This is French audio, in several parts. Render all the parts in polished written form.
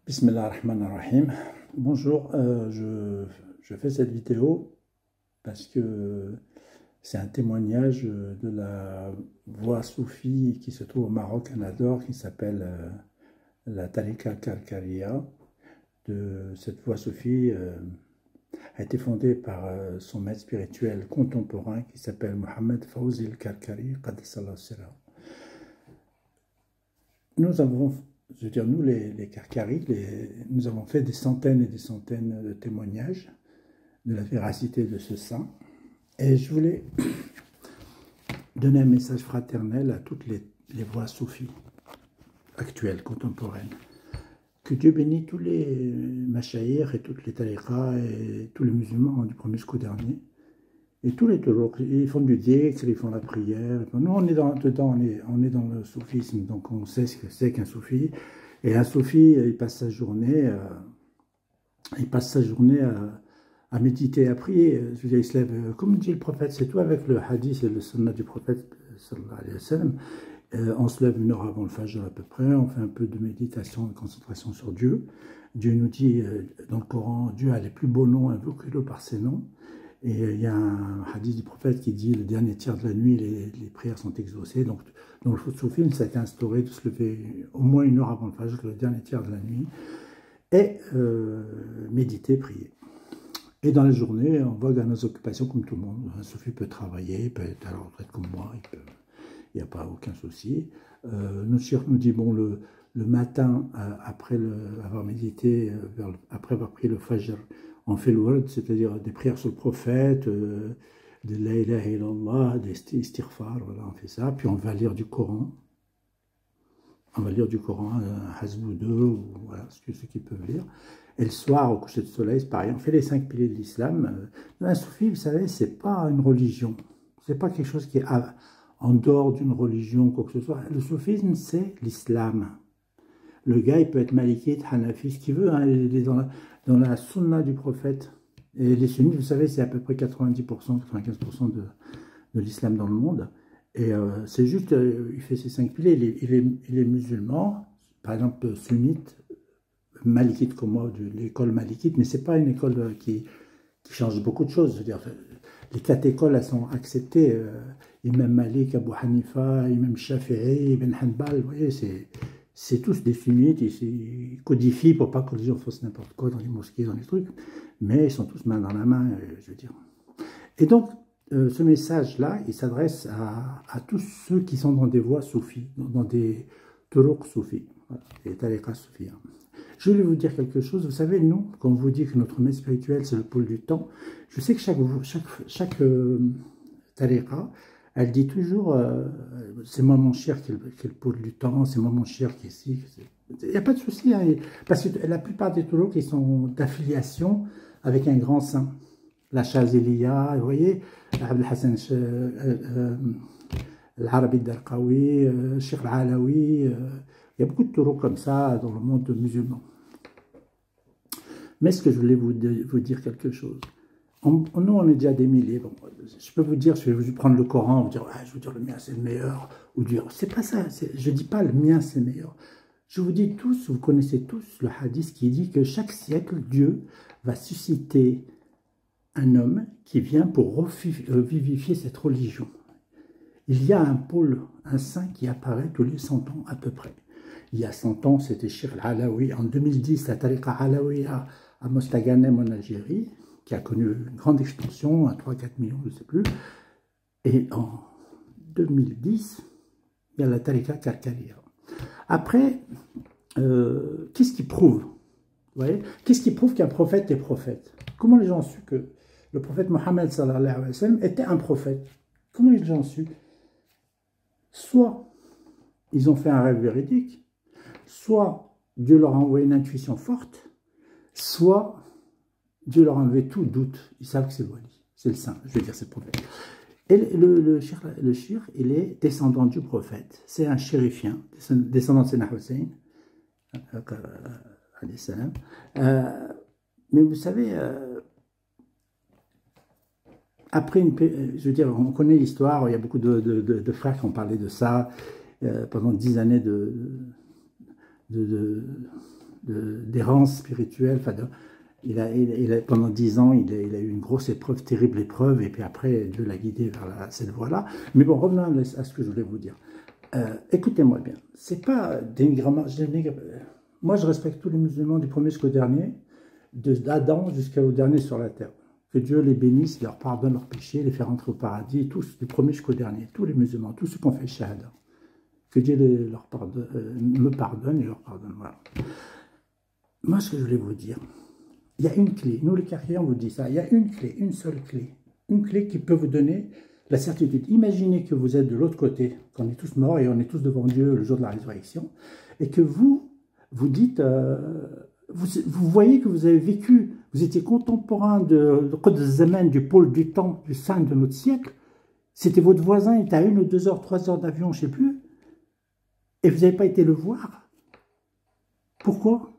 Bismillah ar-Rahman ar-Rahim. Bonjour, je fais cette vidéo parce que c'est un témoignage de la voie soufie qui se trouve au Maroc, à Nador, qui s'appelle la Tariqa Karkaria. Cette voie soufie a été fondée par son maître spirituel contemporain qui s'appelle Mohamed Fawzi al-Karkari, Qaddasallahu sirrahu. Nous avons, je veux dire, nous les Karkaris, nous avons fait des centaines et des centaines de témoignages de la véracité de ce saint. Et je voulais donner un message fraternel à toutes les voies soufis actuelles, contemporaines. Que Dieu bénisse tous les machaïrs et toutes les tariqas et tous les musulmans du premier jusqu'au dernier. Et tous les tourouks, ils font du dhikr, ils font la prière. Nous, on est dedans, on est dans le soufisme, donc on sait ce que c'est qu'un soufi. Et un soufi, il passe sa journée, à méditer, à prier. Je veux dire, il se lève, comme dit le prophète, c'est tout avec le hadith et le sunnah du prophète, sallallahu alayhi wa sallam. On se lève 1 heure avant le fajr à peu près, on fait un peu de méditation, de concentration sur Dieu. Dieu nous dit dans le Coran, Dieu a les plus beaux noms, invoquez-le par ses noms. Et il y a un hadith du prophète qui dit, le dernier tiers de la nuit, les prières sont exaucées. Donc, dans le soufisme, ça a été instauré de se lever au moins 1 heure avant le fajr, le dernier tiers de la nuit, et méditer, prier. Et dans la journée, on vogue à nos occupations comme tout le monde. Un soufi peut travailler, peut être à la retraite comme moi, il n'y a pas aucun souci. Notre cheikh nous dit, bon, le matin, après avoir médité, après avoir pris le fajr, on fait le word, c'est-à-dire des prières sur le prophète, de la ilaha illallah, des istighfar, voilà, on fait ça. Puis on va lire du Coran. On va lire du Coran, Hasbou 2, ou voilà, ceux qui peuvent lire. Et le soir, au coucher de soleil, c'est pareil. On fait les 5 piliers de l'islam. Un soufi, vous savez, c'est pas une religion. C'est pas quelque chose qui est en dehors d'une religion, quoi que ce soit. Le soufisme, c'est l'islam. Le gars, il peut être malikite, hanafi, ce qu'il veut. Hein, il est dans la sunna du prophète. Et les sunnites, vous savez, c'est à peu près 90%, 95% de l'islam dans le monde. Et c'est juste, il fait ses 5 piliers. Il est musulman, par exemple sunnite, malikite comme moi, de l'école malikite, mais ce n'est pas une école qui change beaucoup de choses. Je veux dire, les 4 écoles, elles sont acceptées. Imam Malik, Abu Hanifa, Imam Shafi'i, Ibn Hanbal, vous voyez, c'est tous des sunnites, ils codifient pour pas que les gens fassent n'importe quoi dans les mosquées, dans les trucs, mais ils sont tous main dans la main, je veux dire. Et donc, ce message-là, il s'adresse à tous ceux qui sont dans des voies soufis, dans des turuq soufis, voilà, des tariqas soufis. Je voulais vous dire quelque chose. Vous savez, nous, quand on vous dit que notre maître spirituel, c'est le pôle du temps, je sais que chaque tariqa, elle dit toujours, c'est moi mon cher qui est le pôle du temps, c'est moi mon cher qui est ici. Il n'y a pas de souci, hein, parce que la plupart des tourouks qui sont d'affiliation avec un grand saint. La Chaziliya, vous voyez, Abdel Hassan l'Arabi Darqawi, Cheikh Al-Alawi, il y a beaucoup de tourouks comme ça dans le monde musulman. Mais ce que je voulais vous dire quelque chose. Nous, on est déjà des milliers. Bon, je peux vous dire, je vais vous prendre le Coran, vous dire, ah, je veux dire, le mien c'est le meilleur, ou dire, c'est pas ça, je dis pas le mien c'est le meilleur. Je vous dis tous, vous connaissez tous le hadith qui dit que chaque siècle, Dieu va susciter un homme qui vient pour revivifier cette religion. Il y a un pôle, un saint qui apparaît tous les 100 ans à peu près. Il y a 100 ans, c'était Cheikh Al-Alawi. En 2010, la Tariqa Alawiya à Mostaganem en Algérie, qui a connu une grande expansion, à 3-4 millions, je ne sais plus. Et en 2010, il y a la Tariqa Karkaria. Après, qu'est-ce qui prouve? Vous voyez, qu'est-ce qui prouve qu'un prophète est prophète? Comment les gens ont su que le prophète Mohammed sallallahu alayhi wa sallam était un prophète? Comment les gens ont su? Soit ils ont fait un rêve véridique, soit Dieu leur a envoyé une intuition forte, soit Dieu leur a enlevé tout doute. Ils savent que c'est le wali, c'est le saint, je veux dire, c'est le prophète. Et le shir, il est descendant du prophète. C'est un chérifien, descendant de Sayyidina Hussein, mais vous savez, après, je veux dire, on connaît l'histoire, il y a beaucoup de frères qui ont parlé de ça pendant 10 années d'errance spirituelle. Enfin, pendant 10 ans, il a eu une grosse épreuve, terrible épreuve, et puis après, Dieu l'a guidé vers cette voie-là. Mais bon, revenons à ce que je voulais vous dire. Écoutez-moi bien, c'est pas dénigrement. Moi, je respecte tous les musulmans du premier jusqu'au dernier, d'Adam jusqu'au dernier sur la terre. Que Dieu les bénisse, leur pardonne leurs péchés, les fait rentrer au paradis, tous, du premier jusqu'au dernier, tous les musulmans, tous ceux qui ont fait shahada. Que Dieu me pardonne et leur pardonne. Voilà. Moi, ce que je voulais vous dire, il y a une clé. Nous, les carrières, on vous dit ça. Il y a une clé, une seule clé. Une clé qui peut vous donner la certitude. Imaginez que vous êtes de l'autre côté, qu'on est tous morts et on est tous devant Dieu le jour de la résurrection, et que vous dites, vous voyez que vous avez vécu, vous étiez contemporain de Qud Zaman, du pôle du temps, du saint de notre siècle. C'était votre voisin, il était à 1 ou 2 heures, 3 heures d'avion, je ne sais plus, et vous n'avez pas été le voir. Pourquoi?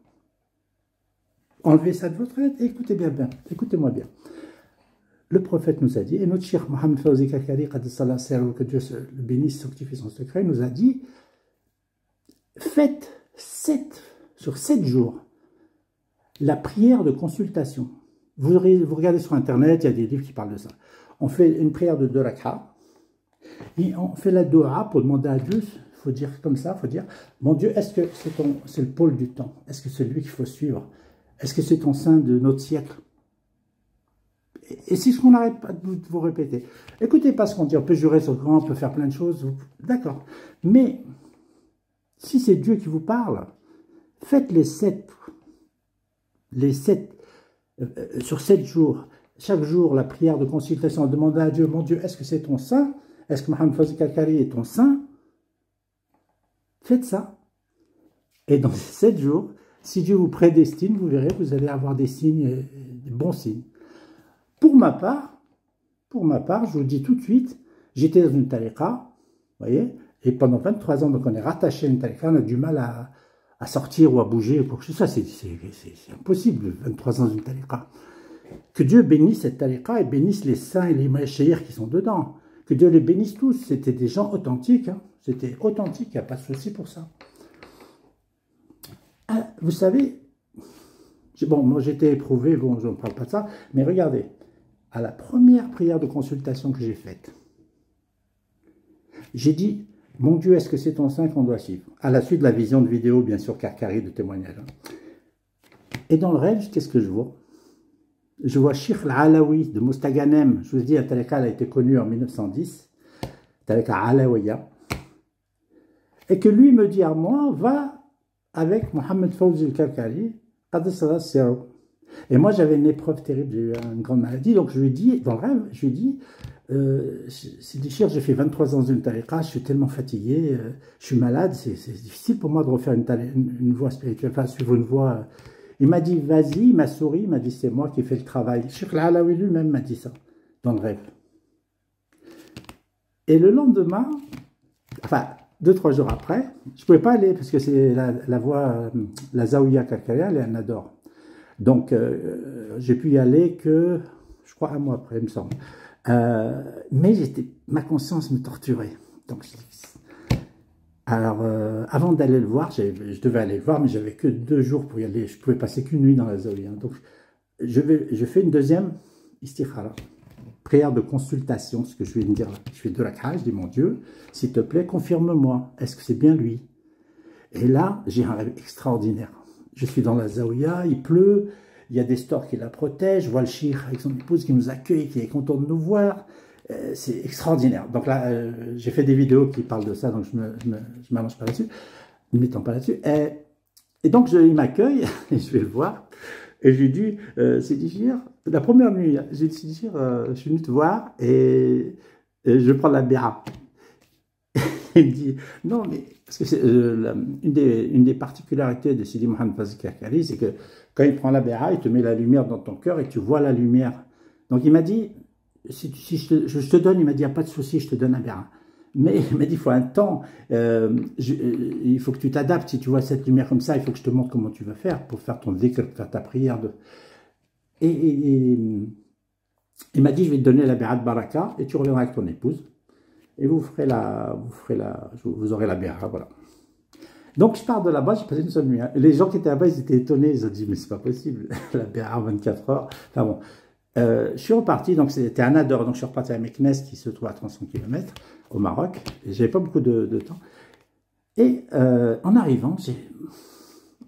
Enlevez ça de votre tête. Écoutez bien, écoutez-moi bien. Le prophète nous a dit, et notre cheikh Mohamed Fawzi Kakari, que Dieu le bénisse, sanctifie son secret, nous a dit, faites sur 7 jours la prière de consultation. Vous regardez sur Internet, il y a des livres qui parlent de ça. On fait une prière de 2 rak'ah, et on fait la dua pour demander à Dieu, il faut dire comme ça, il faut dire, mon Dieu, est-ce que c'est le pôle du temps? Est-ce que c'est lui qu'il faut suivre? Est-ce que c'est ton saint de notre siècle? Et c'est ce qu'on n'arrête pas de vous répéter. Écoutez pas ce qu'on dit, on peut jurer sur le Coran, on peut faire plein de choses, d'accord. Mais, si c'est Dieu qui vous parle, faites les 7 sur 7 jours, chaque jour, la prière de consultation, demandez à Dieu, mon Dieu, est-ce que c'est ton saint? Est-ce que Mohamed Fawzi Kakari est ton saint? Faites ça. Et dans ces 7 jours, si Dieu vous prédestine, vous verrez, vous allez avoir des signes, des bons signes. Pour ma part, je vous le dis tout de suite, j'étais dans une tariqa, vous voyez, et pendant 23 ans, donc on est rattaché à une tariqa, on a du mal à sortir ou à bouger, ou quoi que ce soit, c'est impossible, 23 ans dans une tariqa. Que Dieu bénisse cette tariqa et bénisse les saints et les maïchaïrs qui sont dedans. Que Dieu les bénisse tous, c'était des gens authentiques, hein. C'était authentique, il n'y a pas de souci pour ça. Ah, vous savez, bon, moi j'étais éprouvé, bon, je ne parle pas de ça, mais regardez, à la première prière de consultation que j'ai faite, j'ai dit, mon Dieu, est-ce que c'est ton saint qu'on doit suivre? À la suite de la vision de vidéo, bien sûr, Karkari, de témoignage. Et dans le rêve, qu'est-ce que je vois? Je vois Sheikh Al-Alawi de Mostaganem. Je vous dis, la tariqa a été connue en 1910, tariqa Alawiya. Et que lui me dit à moi, va avec Mohamed Fawzi Al-Karkari, et moi j'avais une épreuve terrible, j'ai eu une grande maladie, donc je lui ai dit, dans le rêve, je lui ai dit, Sidi Cheikh, j'ai fait 23 ans dans une tariqa, je suis tellement fatigué, je suis malade, c'est difficile pour moi de refaire une voie spirituelle, enfin suivre une voie. Il m'a dit, vas-y, il m'a souri, il m'a dit, c'est moi qui fais le travail. Cheikh Al-Alawi lui-même m'a dit ça, dans le rêve. Et le lendemain, enfin, 2-3 jours après, je ne pouvais pas aller, parce que c'est la voie, la Zawiya Karkaria, elle est à Nador. Donc, j'ai pu y aller que, je crois, 1 mois après, il me semble. Mais ma conscience me torturait. Donc, alors, avant d'aller le voir, je devais aller le voir, mais j'avais que 2 jours pour y aller. Je pouvais passer qu'une nuit dans la Zawiya. Donc, je fais une deuxième istikhara, prière de consultation, ce que je vais me dire là. Je fais 2 rak'ah, je dis, mon Dieu, s'il te plaît, confirme-moi, est-ce que c'est bien lui? Et là, j'ai un rêve extraordinaire. Je suis dans la Zawiya, il pleut, il y a des stores qui la protègent, je vois le cheikh avec son épouse qui nous accueille, qui est content de nous voir. C'est extraordinaire. Donc là, j'ai fait des vidéos qui parlent de ça, donc je ne m'allonge pas là-dessus, ne m'étends pas là-dessus. Et donc, il m'accueille, et je vais le voir, et je lui dis, Sidi Cheikh, la première nuit, j'ai dit, Sidi Cheikh, je suis venu te voir, et je prends la béra. Il me dit, non, mais parce que c'est une des particularités de Sidi Mohamed Fawzi Karkari, c'est que quand il prend la béra, il te met la lumière dans ton cœur et tu vois la lumière. Donc il m'a dit, si je te donne, il m'a dit, il n'y a pas de souci, je te donne la béra. Mais il m'a dit, il faut un temps, il faut que tu t'adaptes. Si tu vois cette lumière comme ça, il faut que je te montre comment tu vas faire pour faire ton dhikr, pour faire ta prière. Et il m'a dit, je vais te donner la béra de Baraka et tu reviendras avec ton épouse. Et vous aurez la béra, voilà. Donc, je pars de là-bas, j'ai passé une seule nuit. Hein. Les gens qui étaient là-bas, ils étaient étonnés. Ils ont dit, mais c'est pas possible. La BA 24 heures. Enfin bon. Je suis reparti, donc c'était à Nador. Donc, je suis reparti à Meknes, qui se trouve à 300 km au Maroc. Et j'avais pas beaucoup de temps. Et en arrivant,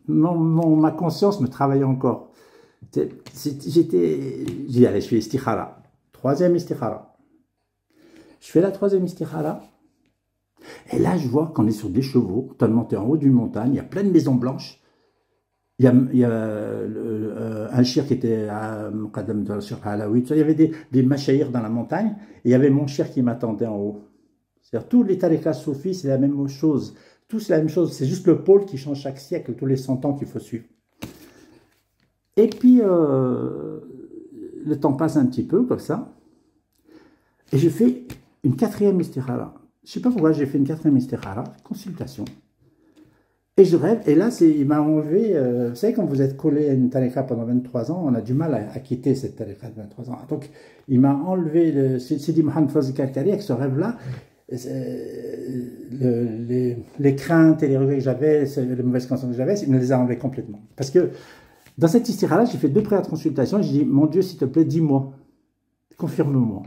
ma conscience me travaillait encore. J'ai dit, allez, je fais istikhara. Troisième istikhara. Je fais la troisième istikhara. Et là, je vois qu'on est sur des chevaux, on est monté en haut d'une montagne, il y a plein de maisons blanches. Il y a un shir qui était à Muqaddam de Shir Alaoui. Il y avait des machaïrs dans la montagne, et il y avait mon shir qui m'attendait en haut. C'est-à-dire, tous les tariqas soufis, c'est la même chose. Tous c'est la même chose, c'est juste le pôle qui change chaque siècle, tous les 100 ans qu'il faut suivre. Et puis, le temps passe un petit peu, comme ça, et je fais une quatrième istikhara. Je ne sais pas pourquoi j'ai fait une quatrième istikhara, consultation. Et je rêve, et là, il m'a enlevé, vous savez, quand vous êtes collé à une tariqa pendant 23 ans, on a du mal à quitter cette tariqa de 23 ans. Donc, il m'a enlevé, Sidi Mohamed Fazl Karkari, avec ce rêve-là, les craintes et les regrets que j'avais, les mauvaises consciences que j'avais, il me les a enlevés complètement. Parce que dans cette istikhara, j'ai fait 2 prières de consultation, et j'ai dit, mon Dieu, s'il te plaît, dis-moi, confirme-moi.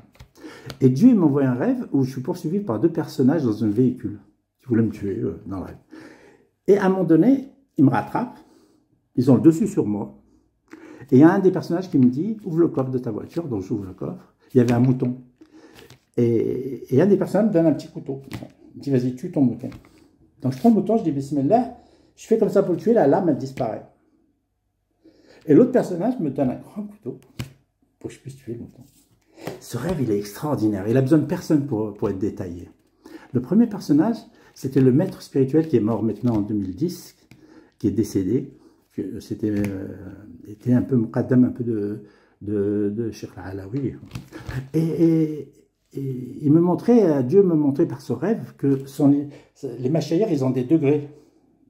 Et Dieu, il m'envoie un rêve où je suis poursuivi par 2 personnages dans un véhicule qui voulaient me tuer dans le rêve. Et à un moment donné, ils me rattrapent, ils ont le dessus sur moi, et il y a un des personnages qui me dit, ouvre le coffre de ta voiture, donc j'ouvre le coffre, il y avait un mouton. Et un des personnages me donne un petit couteau. Il me dit, vas-y, tue ton mouton. Donc je prends le mouton, je dis, bismillah, je fais comme ça pour le tuer, la lame, elle disparaît. Et l'autre personnage me donne un grand couteau pour que je puisse tuer le mouton. Ce rêve, il est extraordinaire. Il a besoin de personne pour être détaillé. Le premier personnage, c'était le maître spirituel qui est mort maintenant en 2010, qui est décédé. Était un peu muqaddam, un peu de Cheikh Alaoui. Et il me montrait, Dieu me montrait par ce rêve que les machaïrs, ils ont des degrés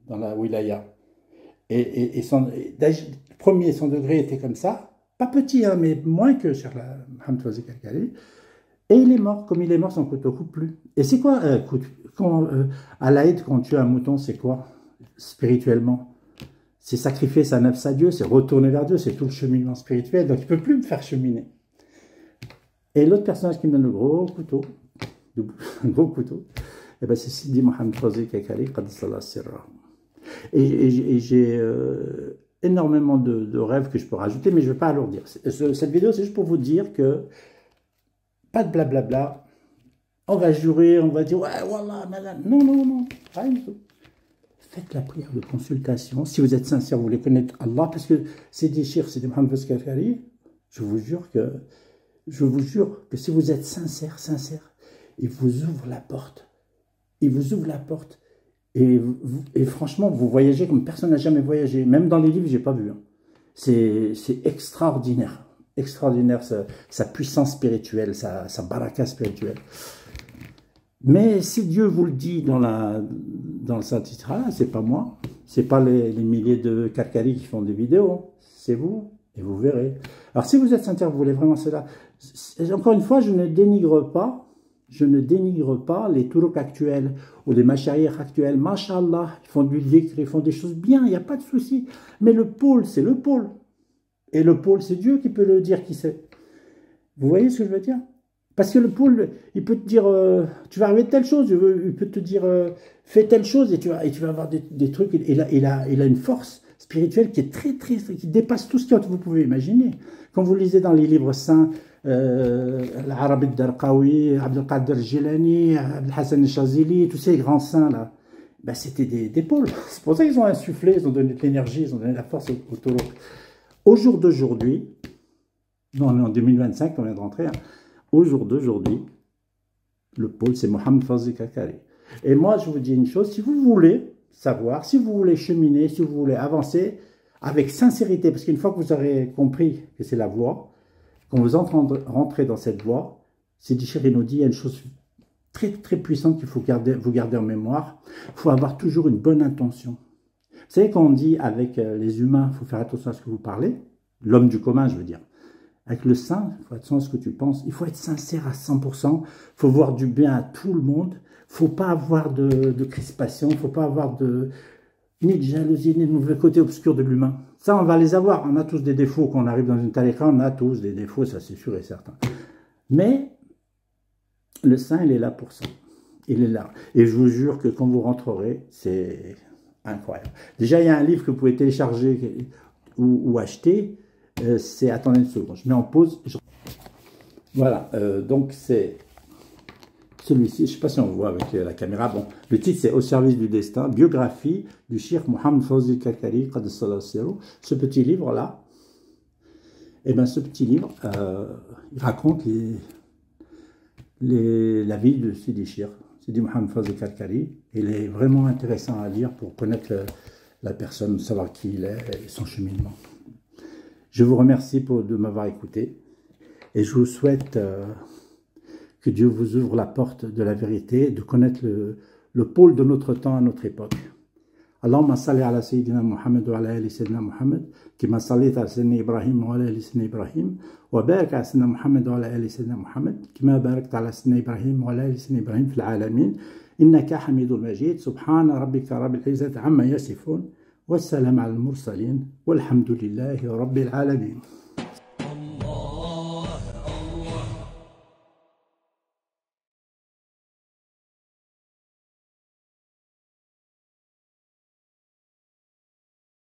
dans la wilaya. Et le premier, son degré était comme ça. Pas petit, hein, mais moins que Cheikh Mohamed Fazl Karkari. Et il est mort. Comme il est mort, son couteau ne coupe plus. Et c'est quoi à l'Aïd, quand on tue un mouton, c'est quoi spirituellement? C'est sacrifier sa nafs à Dieu, c'est retourner vers Dieu, c'est tout le cheminement spirituel. Donc il ne peut plus me faire cheminer. Et l'autre personnage qui me donne le gros couteau, un gros couteau, eh ben c'est Sidi Mohamed Fazl Karkari, Qaddasallah Sirra. Et j'ai énormément de rêves que je peux rajouter, mais je ne vais pas alourdir. Cette vidéo, c'est juste pour vous dire que pas de blablabla. On va jurer, on va dire ouais, wallah, madame. Non, non, non, rien du tout. Faites la prière de consultation. Si vous êtes sincère, vous voulez connaître Allah, parce que c'est des chirs, c'est des Mohamed Fazl Karkari. Je vous jure que si vous êtes sincère, il vous ouvre la porte. Il vous ouvre la porte. Et franchement, vous voyagez comme personne n'a jamais voyagé. Même dans les livres, je n'ai pas vu. Hein. C'est extraordinaire. Extraordinaire, sa puissance spirituelle, sa baraka spirituelle. Mais si Dieu vous le dit dans le Saint-Titre, c'est pas moi. C'est pas les milliers de Karkari qui font des vidéos. C'est vous. Et vous verrez. Alors, si vous êtes sincère, vous voulez vraiment cela. Encore une fois, je ne dénigre pas les tourouks actuels ou les machaïrs actuels. Masha'Allah, ils font du dhikr, ils font des choses bien, il n'y a pas de souci. Mais le pôle, c'est le pôle. Et le pôle, c'est Dieu qui peut le dire qui sait. Vous voyez ce que je veux dire? Parce que le pôle, il peut te dire, tu vas arriver de telle chose, il peut te dire, fais telle chose, et tu vas avoir des trucs. Il a une force spirituelle qui est qui dépasse tout ce que vous pouvez imaginer. Quand vous lisez dans les livres saints, l'Arabi Darqawi, Abdel Qadir Jilani, Abdel Hassan Chazili, tous ces grands saints là, ben c'était des pôles. C'est pour ça qu'ils ont insufflé, ils ont donné de l'énergie, ils ont donné de la force au taureau. Au jour d'aujourd'hui, non, on est en 2025, on vient de rentrer, hein, au jour d'aujourd'hui, le pôle c'est Mohamed Fazl Karkari. Et moi je vous dis une chose, si vous voulez savoir, si vous voulez cheminer, si vous voulez avancer avec sincérité, parce qu'une fois que vous aurez compris que c'est la voie, quand vous rentrez dans cette voie, Sidi Chiri nous dit, il y a une chose très très puissante qu'il faut vous garder en mémoire, il faut avoir toujours une bonne intention. Vous savez, quand on dit avec les humains, il faut faire attention à ce que vous parlez, l'homme du commun, je veux dire. Avec le saint, il faut faire attention à ce que tu penses. Il faut être sincère à 100%. Il faut voir du bien à tout le monde. Il ne faut pas avoir de crispation. Il ne faut pas avoir ni de jalousie, ni de mauvais côté obscur de l'humain. Ça, on va les avoir. On a tous des défauts. Quand on arrive dans une tariqa, on a tous des défauts, ça c'est sûr et certain. Mais le saint, il est là pour ça. Il est là. Et je vous jure que quand vous rentrerez, c'est incroyable. Déjà, il y a un livre que vous pouvez télécharger ou acheter. C'est, attendez une seconde, je mets en pause. Voilà, donc c'est celui-ci, je ne sais pas si on voit avec la caméra. Bon, le titre c'est Au service du destin, biographie du Cheikh Mohammed Fawzi Kalkali, ce petit livre-là. Et bien ce petit livre, il raconte la vie de Sidi Cheikh, Sidi Mohammed Fawzi Kalkali. Il est vraiment intéressant à lire pour connaître la personne, savoir qui il est et son cheminement. Je vous remercie de m'avoir écouté et je vous souhaite que Dieu vous ouvre la porte de la vérité, de connaître le pôle de notre temps à notre époque. Allahumma salli ala Sayyidina Muhammad wa ala ali Sayyidina Muhammad, kima sallit ala Sayyidina Ibrahim wa ala ali Sayyidina Ibrahim, wa barik ala Sayyidina Muhammad wa ala ali Sayyidina Muhammad, kima barakta ala Sayyidina Ibrahim wa ala ali Sayyidina Ibrahim fil alamin, innaka hamidul majid, subhana rabbika rabbil izzati amma yasifun, والسلام على المرسلين والحمد لله رب العالمين.